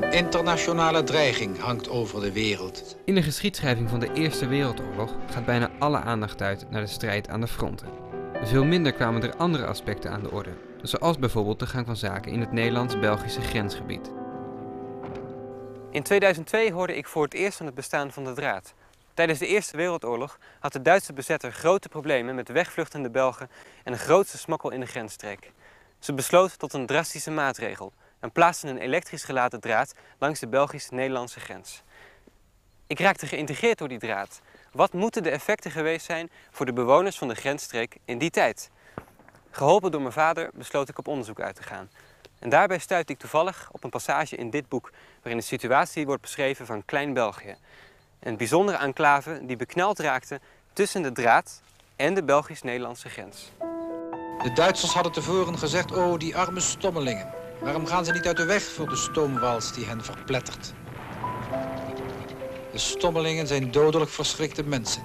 Een internationale dreiging hangt over de wereld. In de geschiedschrijving van de Eerste Wereldoorlog gaat bijna alle aandacht uit naar de strijd aan de fronten. Veel minder kwamen er andere aspecten aan de orde, zoals bijvoorbeeld de gang van zaken in het Nederlands-Belgische grensgebied. In 2002 hoorde ik voor het eerst van het bestaan van de draad. Tijdens de Eerste Wereldoorlog had de Duitse bezetter grote problemen met wegvluchtende Belgen en een grootse smokkel in de grensstreek. Ze besloot tot een drastische maatregel en plaatsten een elektrisch geladen draad langs de Belgisch-Nederlandse grens. Ik raakte geïntegreerd door die draad. Wat moeten de effecten geweest zijn voor de bewoners van de grensstreek in die tijd? Geholpen door mijn vader besloot ik op onderzoek uit te gaan. En daarbij stuitte ik toevallig op een passage in dit boek waarin de situatie wordt beschreven van Klein-België. Een bijzondere enclave die bekneld raakte tussen de draad en de Belgisch-Nederlandse grens. De Duitsers hadden tevoren gezegd, oh die arme stommelingen. Waarom gaan ze niet uit de weg voor de stoomwals die hen verplettert? De stommelingen zijn dodelijk verschrikte mensen,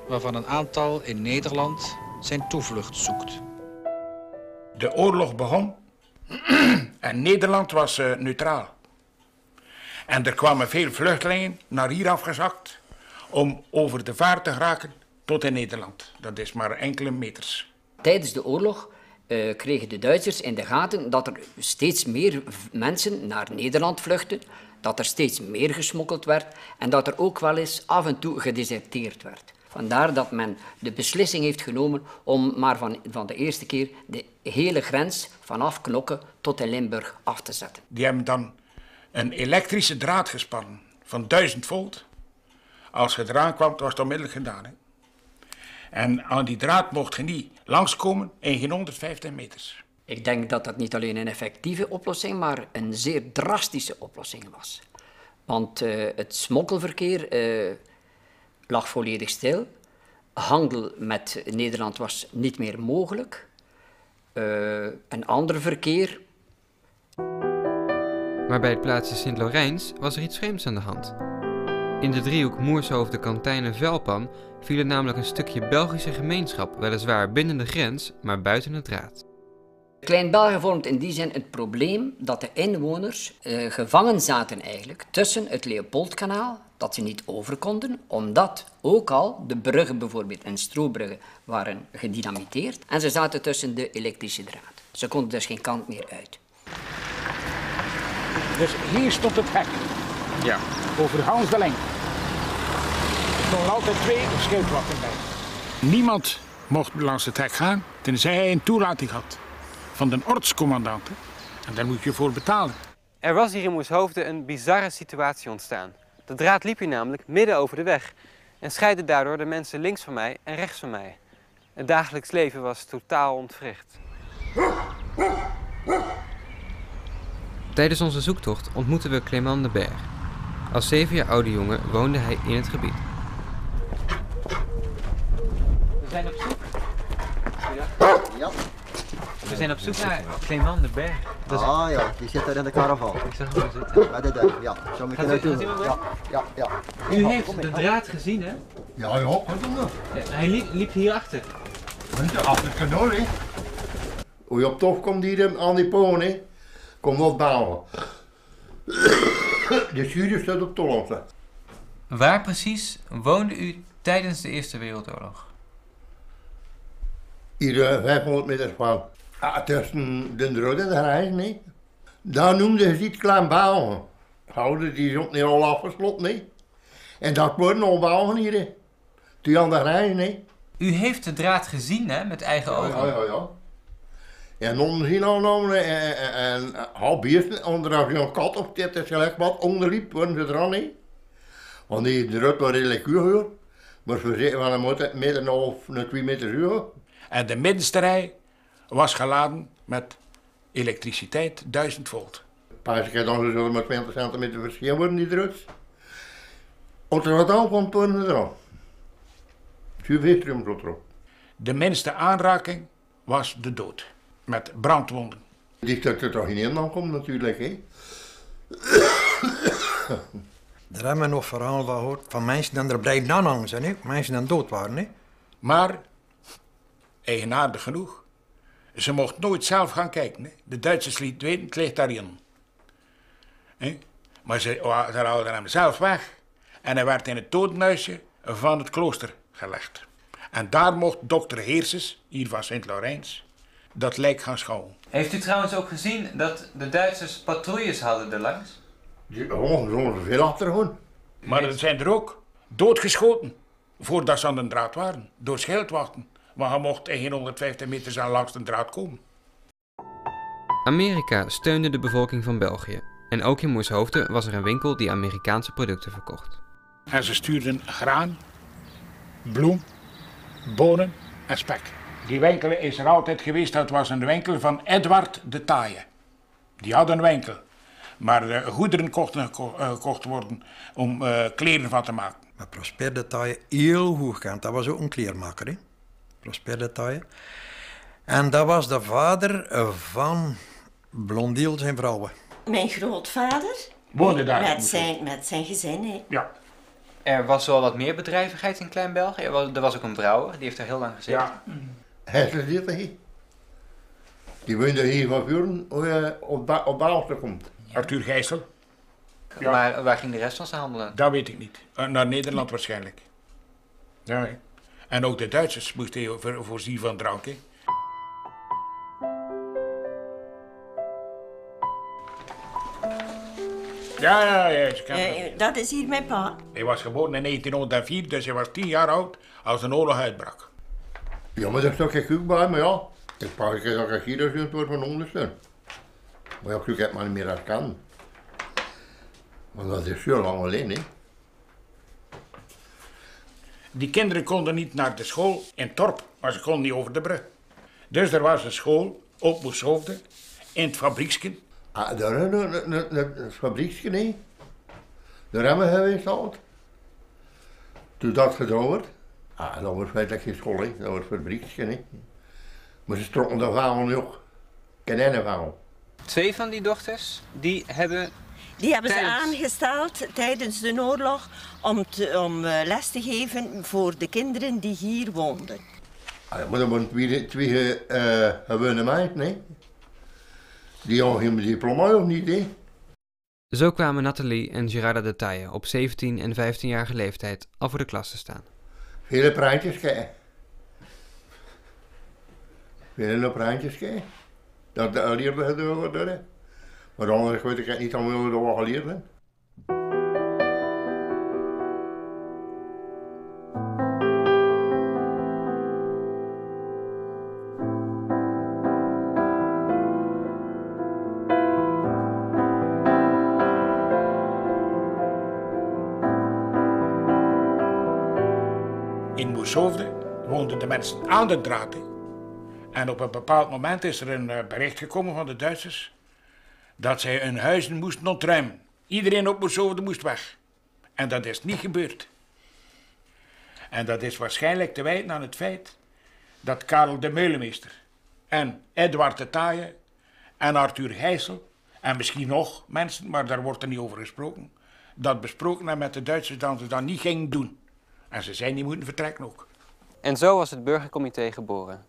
waarvan een aantal in Nederland zijn toevlucht zoekt. De oorlog begon en Nederland was neutraal. En er kwamen veel vluchtelingen naar hier afgezakt om over de vaart te geraken tot in Nederland. Dat is maar enkele meters. Tijdens de oorlog kregen de Duitsers in de gaten dat er steeds meer mensen naar Nederland vluchtten, dat er steeds meer gesmokkeld werd en dat er ook wel eens af en toe gedeserteerd werd. Vandaar dat men de beslissing heeft genomen om maar van de eerste keer de hele grens vanaf Knokke tot in Limburg af te zetten. Die hebben dan een elektrische draad gespannen van 1000 volt. Als je eraan kwam, was het onmiddellijk gedaan. Hè? En aan die draad mocht je niet langskomen in geen 150 meters. Ik denk dat dat niet alleen een effectieve oplossing, maar een zeer drastische oplossing was. Want het smokkelverkeer lag volledig stil. Handel met Nederland was niet meer mogelijk. Een ander verkeer. Maar bij het plaatsje Sint-Laurijns was er iets vreemds aan de hand. In de driehoek Moershoofden, Kantijnen, Velpan viel er namelijk een stukje Belgische gemeenschap, weliswaar binnen de grens, maar buiten de draad. Klein-België vormt in die zin het probleem dat de inwoners gevangen zaten eigenlijk tussen het Leopoldkanaal, dat ze niet over konden, omdat ook al de bruggen bijvoorbeeld en Strobruggen waren gedynamiteerd en ze zaten tussen de elektrische draad. Ze konden dus geen kant meer uit. Dus hier stond het hek. Ja. Over Hans de lengte. Er stonden altijd 2 schildwachten bij. Niemand mocht langs het hek gaan, tenzij hij een toelating had van de ortscommandant. En daar moet je voor betalen. Er was hier in Moershoofden een bizarre situatie ontstaan. De draad liep hier namelijk midden over de weg en scheidde daardoor de mensen links van mij en rechts van mij. Het dagelijks leven was totaal ontwricht. Tijdens onze zoektocht ontmoetten we Clément de Berg. Als 7 jaar oude jongen woonde hij in het gebied. We zijn op zoek. Ja. We zijn op zoek naar Clément de Berg. Ah ja, die zit daar in de caravan. Ik zag hem zitten. Ja, dat ja. Zo moet je naartoe. Ja. U heeft de draad gezien, hè? Ja, wat doen we? Ja, hij liep hierachter. Achter het kanaal, hè. Hoe je op tof komt hier aan die poon, hè. Kom wat bouwen. De schuur staat op Tolland. Waar precies woonde u tijdens de Eerste Wereldoorlog? Hier 500 meter van. Tussen de Rode en de Rijs, nee. Daar noemden ze iets klein bouwen. Houden die is ook niet al afgesloten, nee. En dat worden al bouwen hier, hè. Toen aan de Rijs, nee. U heeft de draad gezien, hè, met eigen ogen? Ja. En onderzien aangenomen en half bierst onder als je een kat of dit is gelijk wat onderliep, worden ze er aan, nee. Want die rut was redelijk hoog, maar ze zitten van een meter en half naar 2 meter hoog. En de middenste rij was geladen met elektriciteit 1000 volt. Pas ik dan zullen maar 20 centimeter verschil worden die drugs. Als er wat aankomt, worden ze er aan. 7 vetrum tot erop. De minste aanraking was de dood, met brandwonden. Die dat er toch in Nederland komt natuurlijk, hè. Daar hebben we nog verhalen van gehoord van mensen die er blijven aanhangen zijn, hè? Mensen die dood waren. Hè? Maar, eigenaardig genoeg, ze mocht nooit zelf gaan kijken. Hè. De Duitsers lieten weten, het ligt daarin. Maar ze haalden hem zelf weg. En hij werd in het dodenhuisje van het klooster gelegd. En daar mocht dokter Heerses, hier van Sint-Laurijns, dat lijk gaan schouwen. Heeft u trouwens ook gezien dat de Duitsers patrouilles hadden erlangs? Zo'n veel achter gewoon. Maar er zijn er ook doodgeschoten voordat ze aan de draad waren. Door schildwachten. Maar hij mocht in geen 150 meter langs de draad komen. Amerika steunde de bevolking van België. En ook in Moershoofden was er een winkel die Amerikaanse producten verkocht. En ze stuurden graan, bloem, bonen en spek. Die winkel is er altijd geweest. Dat was een winkel van Edward de Taaie. Die had een winkel. Maar goederen kochten gekocht worden om kleren van te maken. Maar Prosper de Taille, heel hoogkant. Dat was ook een kleermaker, hè? Prosper de Taille. En dat was de vader van Blondiel zijn vrouwen. Mijn grootvader Woonde daar. met zijn gezin. Hè. Ja. Er was wel wat meer bedrijvigheid in Klein-België. Er was ook een brouwer, die heeft er heel lang gezeten. Ja. Hij is hier hier. Die woonde hier van Vuren op Baalster komt. Arthur Gijssel. Ja. Maar waar ging de rest van zijn handelen? Dat weet ik niet. Naar Nederland waarschijnlijk. Ja, hè. En ook de Duitsers moesten voorzien van drank. Hè. Ja, Dat is hier mijn pa. Hij was geboren in 1904, dus hij was 10 jaar oud als de oorlog uitbrak. Ja, maar dat is toch ook bij, maar ja. Ik pak dat ik hier dus wordt van ondersteun. Maar ja, ik heb maar niet meer dat kan. Want dat is zo lang alleen, hè. Die kinderen konden niet naar de school in Torp, maar ze konden niet over de brug. Dus er was een school op Moershoofden, in het fabrieksken. Ah, daar het fabrieksken, hè. Daar hebben we geweest altijd. Toen dat gedaan werd. Ah, dat was feitelijk geen school, hè. Dat was fabrieksken, hè. Maar ze trokken de vagel nog. Geen vagel. 2 van die dochters, die hebben ze aangesteld tijdens de oorlog om les te geven voor de kinderen die hier woonden. Ah, ja, maar dat waren twee gewone meiden, hè. Die hadden geen diploma of niet, hè. Zo kwamen Nathalie en Gerarda de Taille op 17 en 15-jarige leeftijd al voor de klas te staan. Vele praatjes kijken. Vele praatjes kijken. Dat leerde we door. Maar anders weet ik niet aan willen dat we geleerd hebben. In Moershoofden woonden de mensen aan de draad. Hè. En op een bepaald moment is er een bericht gekomen van de Duitsers dat zij hun huizen moesten ontruimen. Iedereen op Moershoofden moest weg. En dat is niet gebeurd. En dat is waarschijnlijk te wijten aan het feit dat Karel de Meulemeester en Edward de Taaie en Arthur Gijssel en misschien nog mensen, maar daar wordt er niet over gesproken, dat besproken hebben met de Duitsers dat ze dat niet gingen doen. En ze zijn niet moeten vertrekken ook. En zo was het burgercomité geboren.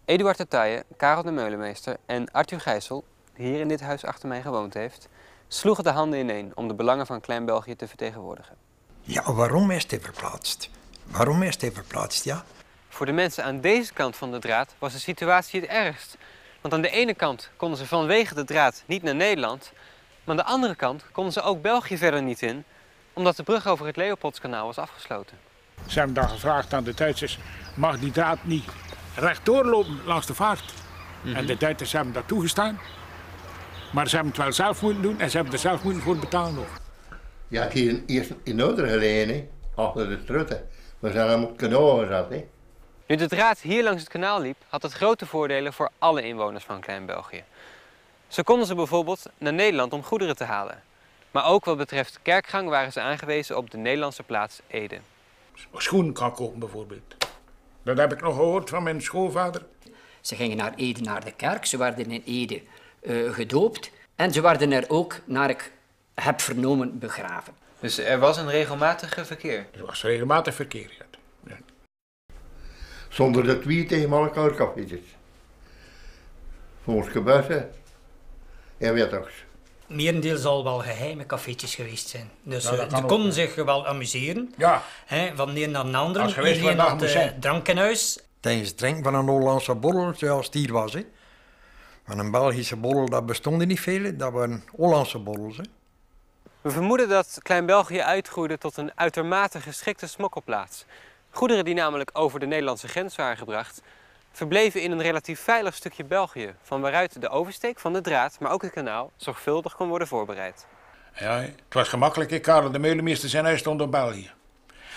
Eduard de Taille, Karel de Meulemeester en Arthur Gijssel, die hier in dit huis achter mij gewoond heeft, sloegen de handen ineen om de belangen van Klein-België te vertegenwoordigen. Ja, waarom is hij verplaatst? Waarom is hij verplaatst, ja? Voor de mensen aan deze kant van de draad was de situatie het ergst. Want aan de ene kant konden ze vanwege de draad niet naar Nederland, maar aan de andere kant konden ze ook België verder niet in, omdat de brug over het Leopoldskanaal was afgesloten. Ze hebben dan gevraagd aan de Duitsers, mag die draad niet rechtdoor lopen langs de vaart? En de Duitsers hebben dat toegestaan. Maar ze hebben het wel zelf moeten doen en ze hebben er zelf moeten voor betalen ook. Ja, ik hier eerst in Ouder gelegen, hè, achter de strutten. We zijn hem op het kanaal gezet, hè. Nu de draad hier langs het kanaal liep, had het grote voordelen voor alle inwoners van Klein-België. Zo konden ze bijvoorbeeld naar Nederland om goederen te halen. Maar ook wat betreft kerkgang waren ze aangewezen op de Nederlandse plaats Ede. Schoenen kan kopen bijvoorbeeld. Dat heb ik nog gehoord van mijn schoonvader. Ze gingen naar Ede, naar de kerk. Ze werden in Ede gedoopt. En ze werden er ook, naar ik heb vernomen, begraven. Dus er was een regelmatige verkeer? Er was regelmatig verkeer. Ja. Zonder de twee tegen elkaar kaffietjes. Voor ons gebussen en wettogs. merendeel zal wel geheime cafeetjes geweest zijn. Dus Ja, dat kan ze ook, konden ja. zich wel amuseren. Ja, Hè, van de een naar de ander. Als je wist Iedereen waar dat had moest zijn. drank in huis. Tijdens het drinken van een Hollandse borrel, zoals het hier was. Hè. Van een Belgische borrel, dat bestonden niet veel. Dat waren Hollandse borrels. Hè. We vermoeden dat Klein-België uitgroeide tot een uitermate geschikte smokkelplaats. Goederen die namelijk over de Nederlandse grens waren gebracht, verbleven in een relatief veilig stukje België, van waaruit de oversteek van de draad, maar ook het kanaal, zorgvuldig kon worden voorbereid. ja, het was gemakkelijk. Hè. Karel de Meulemeester zijn huis stond in België.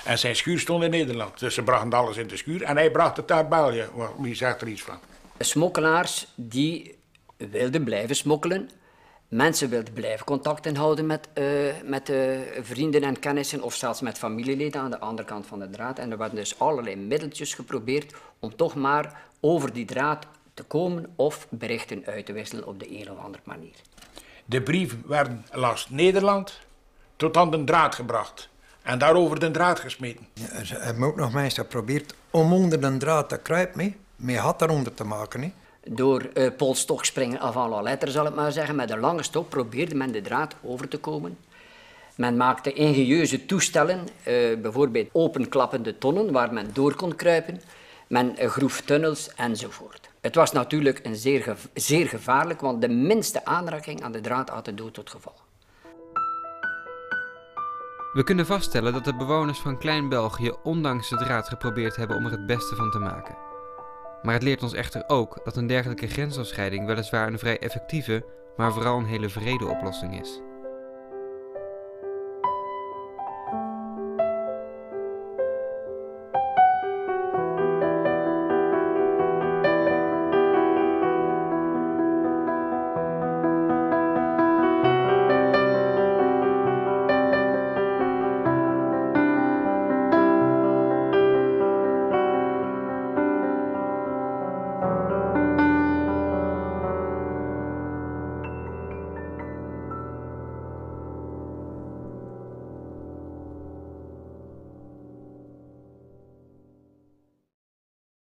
En zijn schuur stond in Nederland. Dus ze brachten alles in de schuur en hij bracht het naar België. Wie zegt er iets van? Smokkelaars die wilden blijven smokkelen. Mensen wilden blijven contacten houden met vrienden en kennissen of zelfs met familieleden aan de andere kant van de draad. En er werden dus allerlei middeltjes geprobeerd om toch maar over die draad te komen of berichten uit te wisselen op de een of andere manier. De brieven werden langs Nederland tot aan de draad gebracht. En daarover de draad gesmeten. Ja, ze hebben ook nog mensen geprobeerd om onder de draad te kruipen, met hat eronder te maken. Hè. Door polstokspringen avant la lettre, zal ik maar zeggen, met een lange stok probeerde men de draad over te komen. Men maakte ingenieuze toestellen, bijvoorbeeld openklappende tonnen waar men door kon kruipen. Men groef tunnels enzovoort. Het was natuurlijk een zeer gevaarlijk, want de minste aanraking aan de draad had de dood tot gevolg. We kunnen vaststellen dat de bewoners van Klein-België ondanks de draad geprobeerd hebben om er het beste van te maken. Maar het leert ons echter ook dat een dergelijke grensafscheiding weliswaar een vrij effectieve, maar vooral een hele wrede oplossing is.